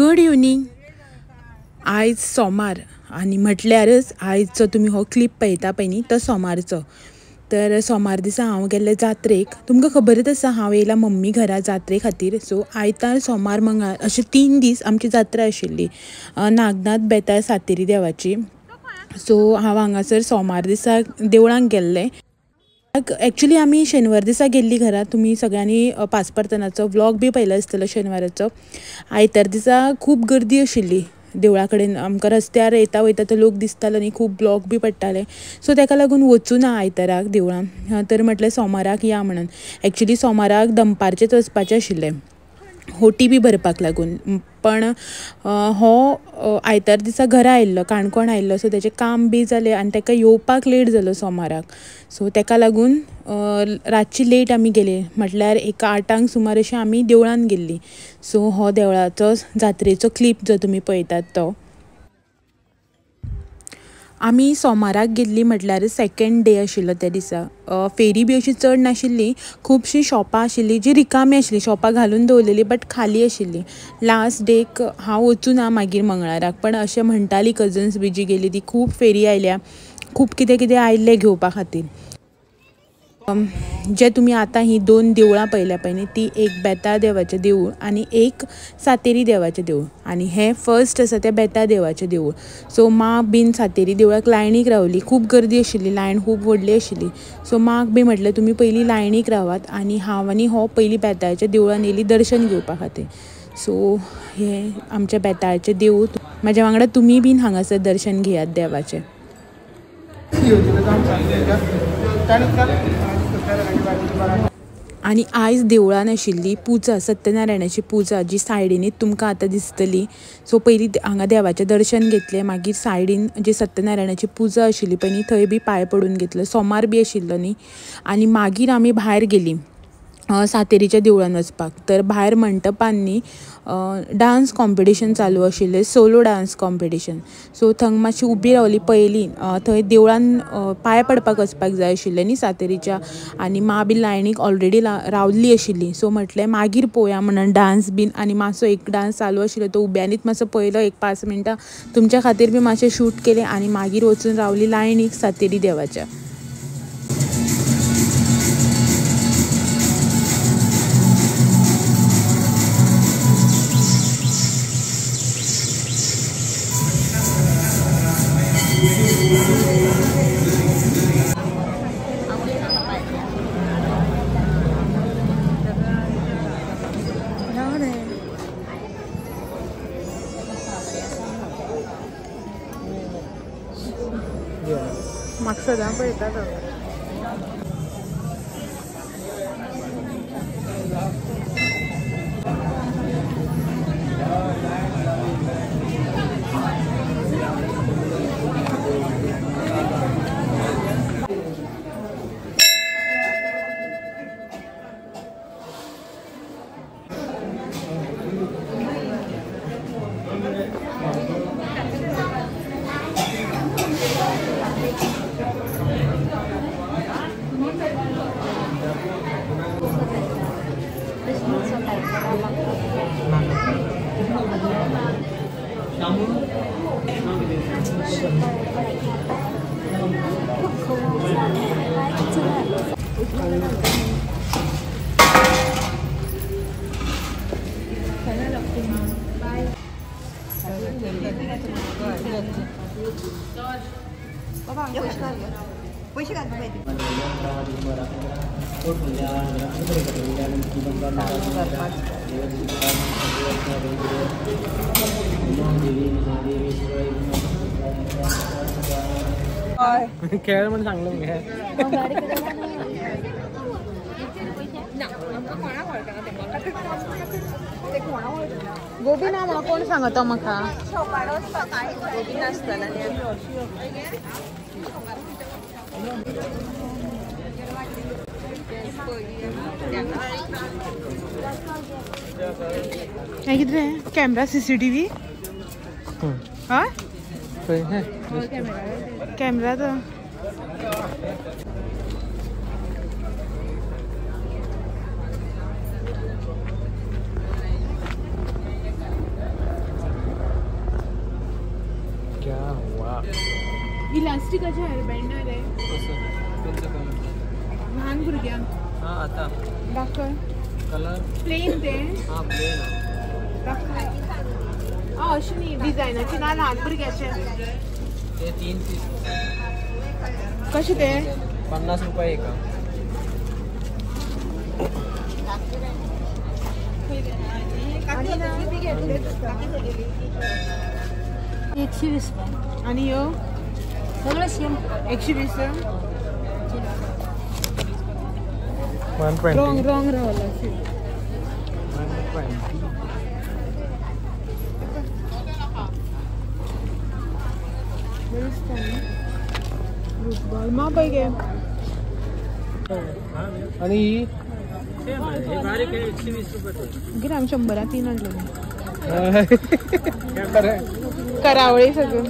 Good evening. आयज सोमार आनी म्हटल्यारच आयजचो तुमी हो क्लिप पळयता पळय न्ही तो सोमारचो। तर सोमार दिसा हांव गेल्लें जात्रेक। तुमकां खबरच आसा हांव येयलां मम्मी घरा जात्रे खातीर। सो आयतार सोमार मंगळार अशे 3 दीस आमची जात्रा आशिल्ली नागनाथ बेताळ सातेरी देवाची। सो हांव हांगासर सोमार दिसा देवळांक गेल्लें। एक्चुअली आमी शेनवार दिसा गेल्ली घरा। तुमी सगळ्यांनी पासपरतनाचो व्लॉग बी पळयलो आसतलो शेनवाराचो। आयतार दिसा खूब गर्दी आशिल्ली देवळा कडेन। आमकां रस्त्यार येता वयता तो लोक दिसतालो न्ही, खूब ब्लॉक बी पडटाले। सो ताका लागून वचूं ना आयताराक देवळां। तर म्हटलें सोमाराक या म्हणून। एक्चुअली सोमाराक दनपारचेच वचपाचें आशिल्लें होटी बी भरपाक लागून। पण हो आयतार दिसा घरा आयिल्लो, काणकोण आयिल्लो। सो तेजें काम बी जालें आनी ताका येवपाक लेट जालो सोमाराक। सो ताका लागून रातची लेट आमी गेली, म्हटल्यार एक 8 सुमार अशें आमी देवळान गेल्लीं। सो हो देवळाचो जात्रेचो क्लिप जो तुमी पळयतात तो। आमी सोमाराक गेल्ली म्हटल्यार सेकंड डे आशिल्लो त्या दिसा। फेरी बी अशी चड नाशिल्ली, खुबशीं शॉपां आशिल्लीं जी रिकामी आशिल्लीं, शॉपां घालून दवरलेलीं बट खाली आशिल्लीं। लास्ट डेक हांव वचूं ना मागीर मंगळाराक, पण अशें म्हणटालीं कजन्स बी जी गेली ती खूब फेरी आयल्या, खूब कितें कितें आयिल्लें घेवपा खातीर। जे तुमी आतां ही 2 देवळां पळयल्या पळय न्ही, ती एक बेताळ देवाचें देवूळ आनी एक सातेरी देवाचें देवूळ। आनी हें फर्स्ट आसा तें बेताळ देवाचें देवूळ। सो माँ बीन सातेरी देवळाक लायनीक रावली, खूब गर्दी आशिल्ली, लायन खूब व्हडली आशिल्ली। सो माँक बी म्हटलें तुमी पयलीं लायनीक रावात आनी हांव आनी हो पयलीं बेताळाच्या देवळान येयलीं दर्शन घेवपा खातीर। सो हें आमचें बेताळाचें देवूळ। म्हाज्या वांगडा तुमी बीन हांगासर दर्शन घेयात देवाचें। आनी आयज देवळान आशिल्ली पुजा, सत्यनारायणाची पुजा जी सायडीनीच तुमकां आतां दिसतली। सो पयलीं हांगा देवाचें दर्शन घेतलें, मागीर सायडीन जी सत्यनारायणाची पुजा आशिल्ली पळय न्ही थंय बी पांय पडून घेतलो। सोमार बी आशिल्लो न्ही। आनी मागीर आमी भायर गेलीं सातेरीच्या देवळान वचपाक। तर भायर मंटपान न्ही डांस कॉम्पिटिशन चालू आशिल्लें, सोलो डांस कॉम्पिटिशन। सो थंग मातशी उबी रावली, पळयली। थंय देवळान पांय पडपाक वचपाक जाय आशिल्लें न्ही सातेरीच्या, आनी माँ बी लायनीक ऑलरेडी रावल्ली आशिल्ली। सो म्हटलें मागीर पळोवया म्हणून डांस बीन। आनी मातसो एक डांस चालू आशिल्लो तो उब्यांनीच मातसो पळयलो, एक 5 मिनटां तुमच्या खातीर बी मातशें शूट केलें। आनी मागीर वचून रावली लायनीक सातेरी देवाच्या। म्हाका सदां पळयता तो। पैसे घाल खेळ म्हणून सांगलो गोबी ना कोण सांगता म्हाका गोबी नासतना कितें कॅमेरा CCTV हय कॅमेरा तो प्लास्टिकाचे हेअरबँड रे लहान भुरग्यांक. हां आता दाखय. कलर प्लेन ते. हां प्लेन दाखय. अशी न्ही डिझायनाची ना लहान भुरग्याचे. ते 3 पीस कसे ते 50 रुपये एका. आणि 120 आणि यो सगळं सेम 120. 120 रॉंग राहिला. मा पैकी आणि ही बारीक आहे 120 रुपये. ग्राम 100 3 आणलं. बरं करावळे सगळं.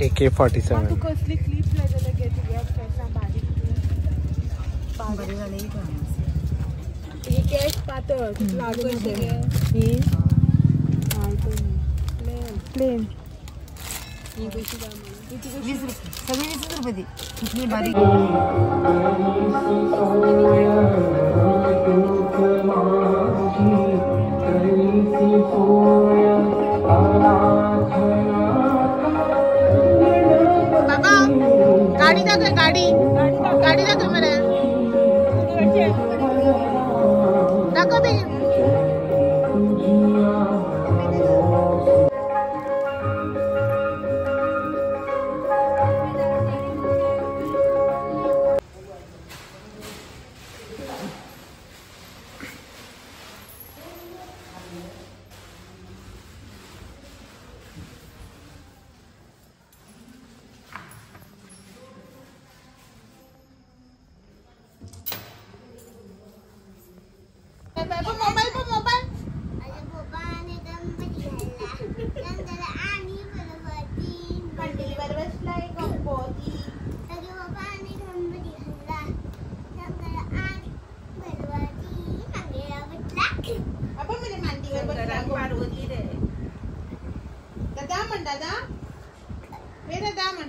AK-47 तू कसली क्लिप लायलेले गे तुगे बारीक ही केस पातळ लागून ही प्लेन. ही कशी काय 20 रुपये सगळे 20 रुपये ती किती बारीक. बाबा गाडी दाखव. गाडी दाखव मला. दाखव बे. दादा मेरा दामन.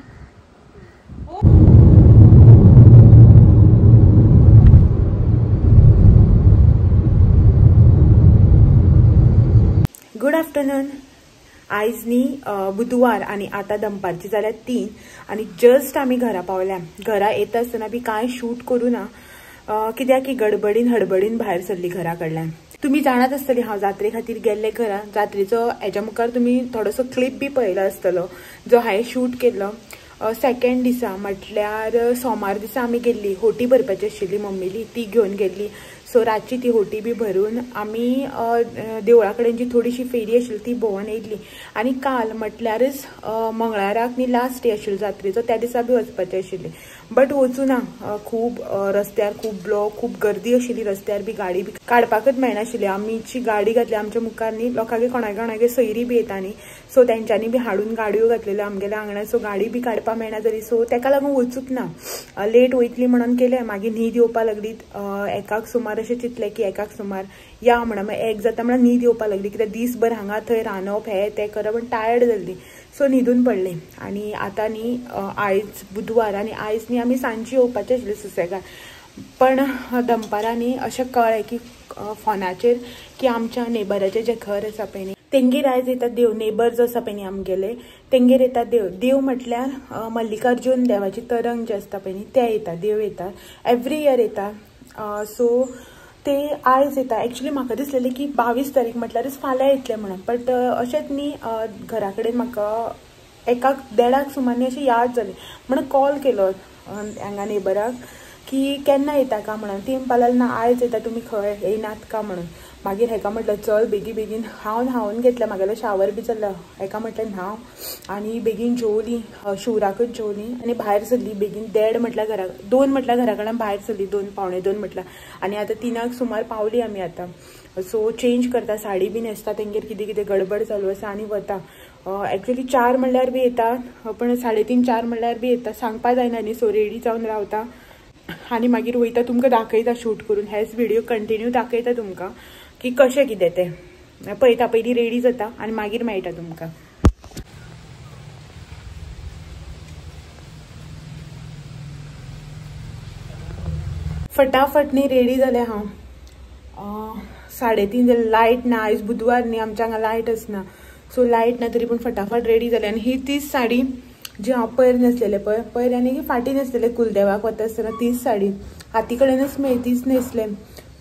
Good afternoon. आयज न्ही बुधवार आणि आता दनपारची जाल्यार 3 आणि जस्ट आमी घरा पावल्या. घरा येता आसतना बी कांय शूट करूं ना कित्याक की गडबडीन हडबडीन भायर सरली घरा कडल्यान. तुम्ही जाणात आसतली हांव जात्रे खातीर गेल्ले घरा. जात्रेचो हेच्या मुखार तुम्ही थोडोसो क्लिप बी पळयलो आसतलो जो हांवें शूट केल्लो. सेकंड दिसा म्हटल्यार सोमार दिसा आमी गेल्ली होटी भरपाची आशिल्ली मम्मीली ती घेवन गेल्ली. सो रातची ती होटी बी भरून आमी देवळा कडेन जी थोडीशी फेरी आशिल्ली ती भोंवन येयल्ली. आनी काल म्हटल्यारच मंगळाराक न्ही लास्ट डे आशिल्लो जात्रेचो त्या दिसा बी वचपाचें आशिल्लें बट वचूं ना. खूब रस्त्यार खूब ब्लॉक खूब गर्दी आशिल्ली. रस्त्यार बी गाडी बी काडपाकच मेळनाशिल्ली. आमीची गाडी घातली आमच्या मुखार न्ही लोकांगे कोणागे सयरी बी येता न्ही सो तेंच्यांनी बी हाडून गाडयो घातलेल्यो आमगेल्या आंगणात. सो गाडी बी काडपाक मेळना जाली. सो तेका लागून वचूंक ना. लेट वयतली म्हणून केलें. मागीर न्हीद येवपाक लागली. एकाक सुमार अशें चिंतलें की एकाक सुमार या म्हणून एक जाता म्हणून न्हीद येवपाक लागली कित्याक दिसभर हांगा थंय रांदप हें तें करप आनी टायर्ड जाल्ली. सो न्हिदून पडलें. आनी आतां न्ही आयज बुधवार आनी आयज न्ही आमी सांजची येवपाचें आशिल्लें सुसेगाद. पण दनपारां न्ही अशें कळ्ळें की फोनाचेर की आमच्या नेबराचें जें घर आसा पळय न्ही तेंगेर आयज येता देव. नेबर जो आसा पळय न्ही आमगेले तेंगेर येता देव. देव म्हटल्यार मल्लिकार्जून देवाची तरंग जें आसता पळय न्ही तें येता. देव येता एवरी इयर येता. सो ते आयज येता. एक्चुअली म्हाका दिसलेलें की 22 तारीख म्हटल्यारच फाल्यां येतलें म्हणून. बट अशेंच न्ही घरा कडेन म्हाका एकाक देडाक सुमार अशी याद जाली म्हणून कॉल केलो हांगा नेबराक की केन्ना येता का म्हणून. ती म्हणपाक लागली ना आयज येता तुमी खंय येयनात का म्हणून. मागीर हेका म्हटलं चल बेगीन हांव न्हांवून घेतलें. म्हागेलो शावर बी जाल्लो. हेका म्हटलें न्हांव आनी बेगीन जेवली. शिवराकच जेवली आनी भायर सरली बेगीन. 1:30 म्हटल्यार 2 म्हटल्यार घरा कडल्यान भायर सरली. 2 पावणे 2 म्हटल्यार. आनी आतां 3 सुमार पावली आमी आतां. सो चेंज करता साडी बी न्हेसता. तेंगेर कितें कितें गडबड चालू आसा आनी वता. एक्चुअली 4 म्हणल्यार बी येता पण 3:30 4 म्हणल्यार बी येता. सांगपा जायना न्ही. सो रेडी जावन रावता आनी मागीर वयता. तुमकां दाखयता शूट करून. हेच व्हिडिओ कंटिन्यू दाखयता तुमकां की कशें कितें तें पळयता. पयलीं रेडी जाता आनी मागीर मेळटा तुमकां. फटाफट न्ही रेडी जालें हांव. 3:30 जालें. लायट ना. आयज बुधवार न्ही आमच्या हांगा लायट आसना. सो लायट ना तरी पूण फटाफट रेडी जालें. आनी ही तीच साडी जी हांव पयर न्हेसलेलें पयर आनी फाटीं न्हेसलेलें कुलदेवाक वता आसतना तीच साडी. हाती कडेनच तीच न्हेसलें.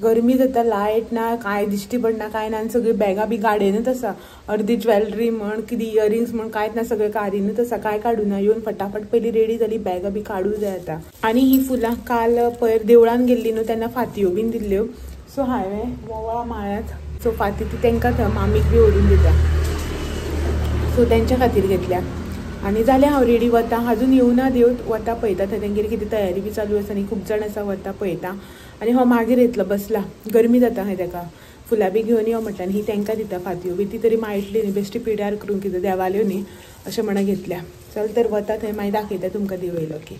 गरमी जाता. लायट ना. कांय दिश्टी पडना कांय ना. आनी सगळी बॅगां बी गाडयेनूच आसा. अर्दी ज्वेलरी म्हण कितें इयरिंग्स म्हण कांयच ना. सगळें कारीनूच आसा. कांय काडूना. येवन फटाफट पयलीं रेडी जाली. बॅगां बी काडूं जाय आतां. आनी ही फुलां काल पयर देवळान गेल्ली न्हू तेन्ना फातयो बीन दिल्ल्यो. सो हांवें वोवळा माळ्यात. सो फाती ती तेंकां थंय मामीक बी व्हरून दिता. सो तेंच्या खातीर घेतल्या. आनी जालें हांव रेडी वता. अजून येवना देव. वता पळयता थंय तेंगेर कितें तयारी बी चालू आसा न्ही. खूब जाण आसा. वता पळयता आनी हो मागीर येतलो बसला. गरमी जाता खंय तेका. फुलां बी घेवन यो म्हटलें आनी ही तेंकां दिता फातयो बी. ती तरी माळटली न्ही. बेश्टी पिड्यार करून कितें देवाल्यो न्ही अशें म्हणून घेतल्या. चल तर वता थंय मागीर दाखयता तुमकां देव येयलो की.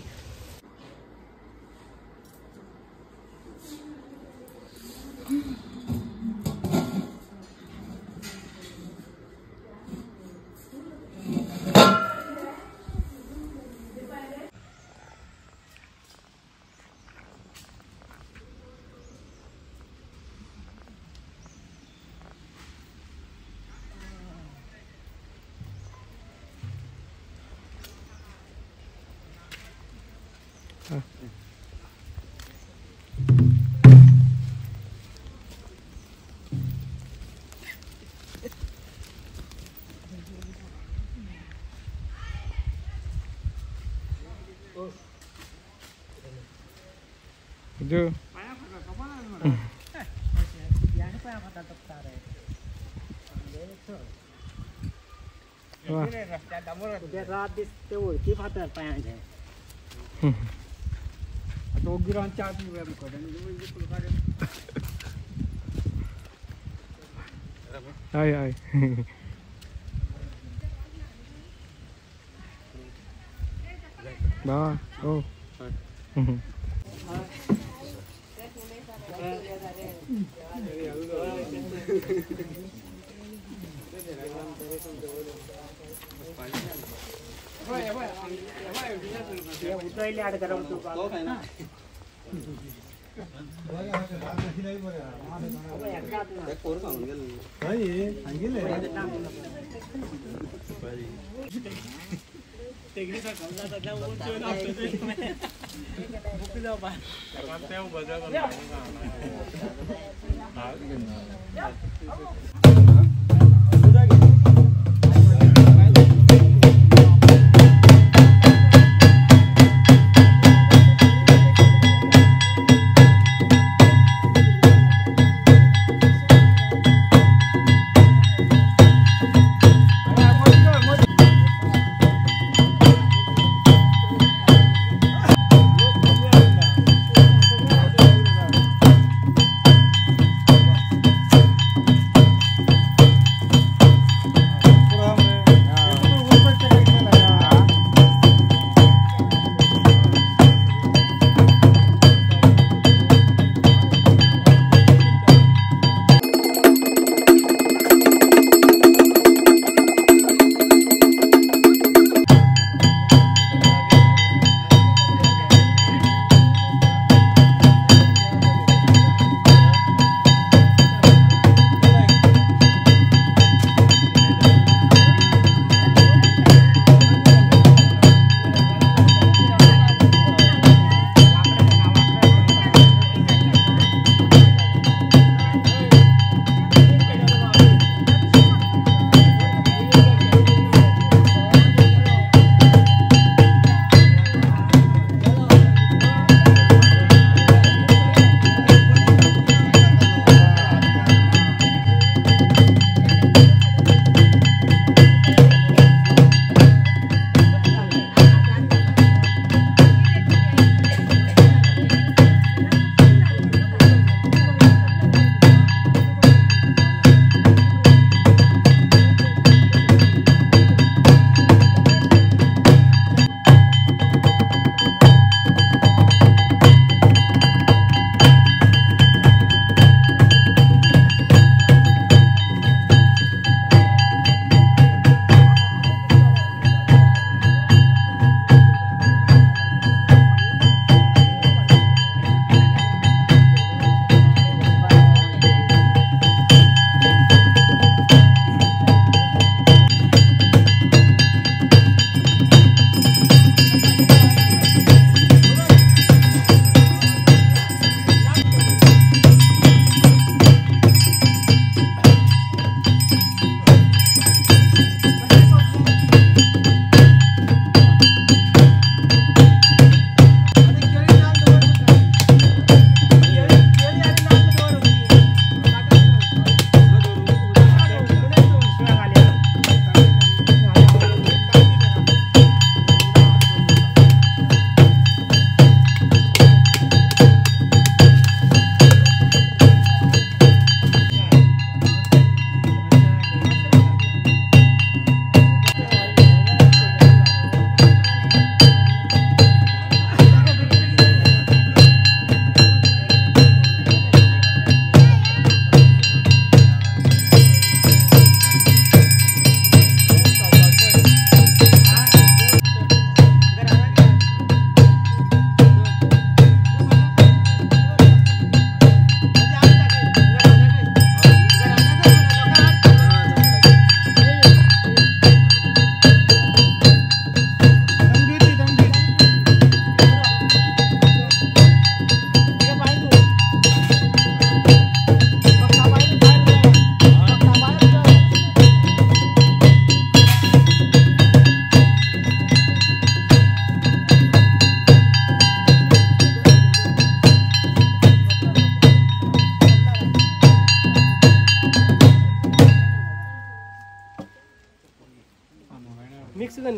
जो रात दिसते ओळखी फातर पायांचे तो गिरान चार हाय हाय बा ओ उतरले आड करा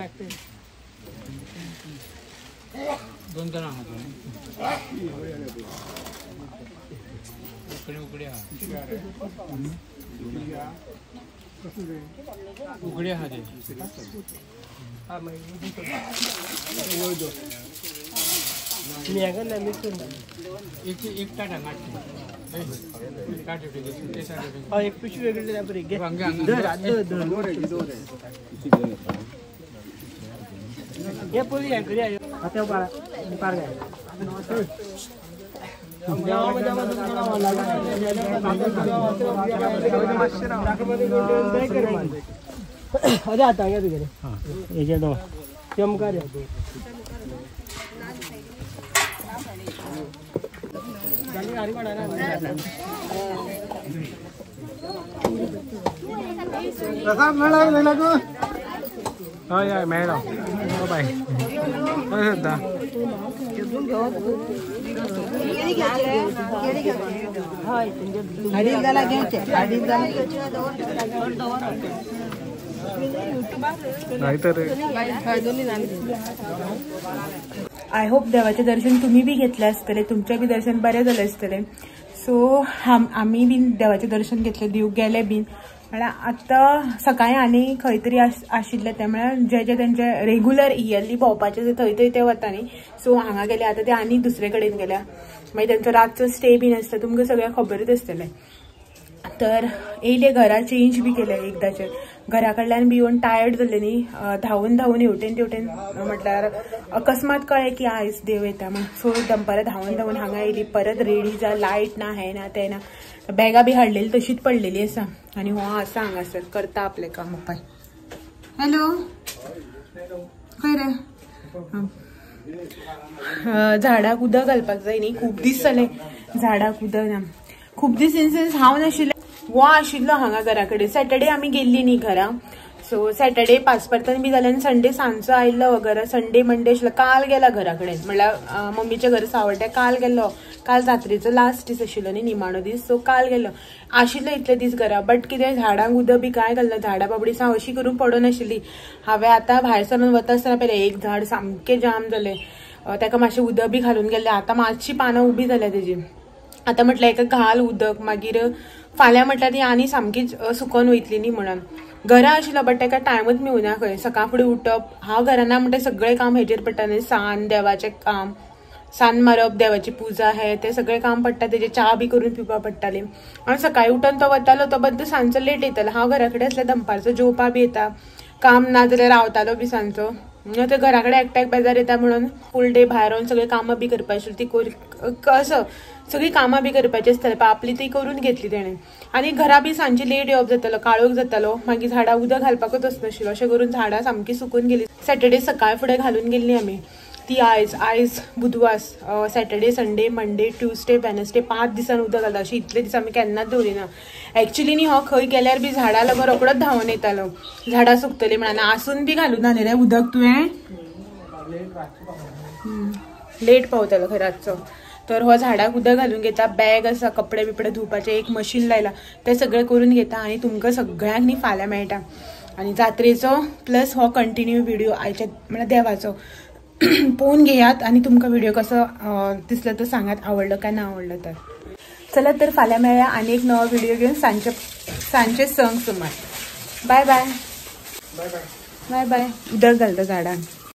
लागते 2 जण आहात उकडे आहात एकटा टाका एक पिशवी वेगळी अरे आता घ्या तिकडे चमकार मॅडम बाय आय होप देवाचे दर्शन तुम्ही बी घेतले असतले, तुमचे बी दर्शन बरे झाले असतले. सो आम्ही बी देवाचे दर्शन घेतले, देव गेले बीन. म्हळ्यार आतां सकाळी आनी खंय तरी आशिल्ले त्यामुळे जे त्यांचे रेग्युलर इयरली भोंवपाचे जे थंय ते वता न्ही. सो हांगा गेले, आतां ते आनी दुसरे कडेन गेल्या. मागीर तेंचो रातचो स्टे बीन आसता, तुमकां सगळ्यांक खबरूच आसतलें. तर येयले घरा चेंज बी केले एकदाचे. घरा कडल्यान बी येवन टायर्ड जाले न्ही, धांवून हेवटेन तेवटेन म्हटल्यार अकस्मात कळ्ळें की आयज देव येता म्हणून. सो दनपारां धांवून हांगा येयली. परत रेडी जा, लायट ना, हें ना तें ना. बॅगा बी हाडलेली तशीच पडलेली आसा. आनी हो आसा हांगासर करता आपलें काम. उपाय हॅलो खंय रे? झाडाक उदक घालपाक जाय न्ही, खूब दीस जाले झाडाक उदक ना. खूब दीस इन सेन्स हांव नाशिल्लें, वो आशिल्लो हांगा घरा कडेन. सॅटर्डे आमी गेल्ली न्ही घरा. सो सॅटर्डे पासपर्तन बी जालें आनी संडे सांजचो आयिल्लो घरा. संडे मंडे आशिल्लो. काल गेला घरा कडेन, म्हळ्यार मम्मीचे घर सावड्ड्या काल गेल्लो. काल जात्रेचो लास्ट दीस आशिल्लो न्ही, निमाणो दीस. सो काल गेलो. आशिल्लो इतले दीस घरा. बट कितें झाडांक उदक बी काय घालना. झाडां बाबडी साव अशी करून पडून आशिल्ली. हांवें आतां भायर सरून वता आसतना पयलें एक झाड सामकें जाम जालें, ताका मातशें उदक बी घालून गेल्लें. आतां मातशी पानां उबी जाल्या तेजी. आतां म्हटल्यार एका घाल उदक, मागीर फाल्यां म्हटल्यार ती आनी सामकीच सुकोन वयतली न्ही म्हणून. घरा आशिल्लो बट ताका टायमूच मेळुना खंय. सकाळ फुडें उठप, हांव घरा ना म्हणटा सगळें काम हेजेर पडटा न्ही. सान देवाचें काम, सान मारप, देवाची पुजा, हे ते सगळें काम पडटा. तेजे च्या बी करून पिवपा पडटाली. आनी सकाळी उठून तो वतालो, तो बद्द सांजचो लेट येतालो. हांव घरा कडेन आसल्यार दनपारचो जेवपा बी येता. काम ना जाल्यार रावतालो बी सांजचो. ते घरा कडेन एकट्याक बेजार येता म्हणून फूल डे भायर वचून सगळीं कामां बी करपाची ती असो सगळीं कामां बी करपाची आसताली. आपली ती करून घेतली तेणें. आनी घरा बी सांजची लेट येवप जातालो, काळोख जातालो. मागीर झाडां उदक घालपाकूच वचनाशिल्लो. अशें करून झाडां सामकी सुकून गेली. सॅटर्डे सकाळ फुडें घालून गेल्ली आमी. ती आयज बुधवार, Saturday, Sunday, Monday, Tuesday, Wednesday 5 दिसान उदक घालता. अशें इतले दीस आमी केन्नाच दवरिना. एक्चुली न्ही हो खंय गेल्यार बी झाडां लागून रोकडोच धांवून येतालो, झाडां सुकतली म्हणून. आसून बी घालूना न्ही रे उदक तुवें. लेट पावतालो खंय रातचो. तर हो झाडाक उदक घालून घेता. बॅग आसा, कपडे बिपडे धुवपाचे, एक मशीन लायला, तें सगळें करून घेता. आनी तुमकां सगळ्यांक न्ही फाल्यां मेळटा. आनी जात्रेचो प्लस हो कंटिन्यू व्हिडिओ आयच्या म्हळ्यार देवाचो पळोवन घेयात. आनी तुमकां व्हिडिओ कसो दिसलो तो सांगात, आवडलो काय ना आवडलो तर. चला तर फाल्यां मेळया आनी एक नवो व्हिडिओ घेवन सांजचे संक सुमार. Bye bye bye bye. उदक घालता झाडांक.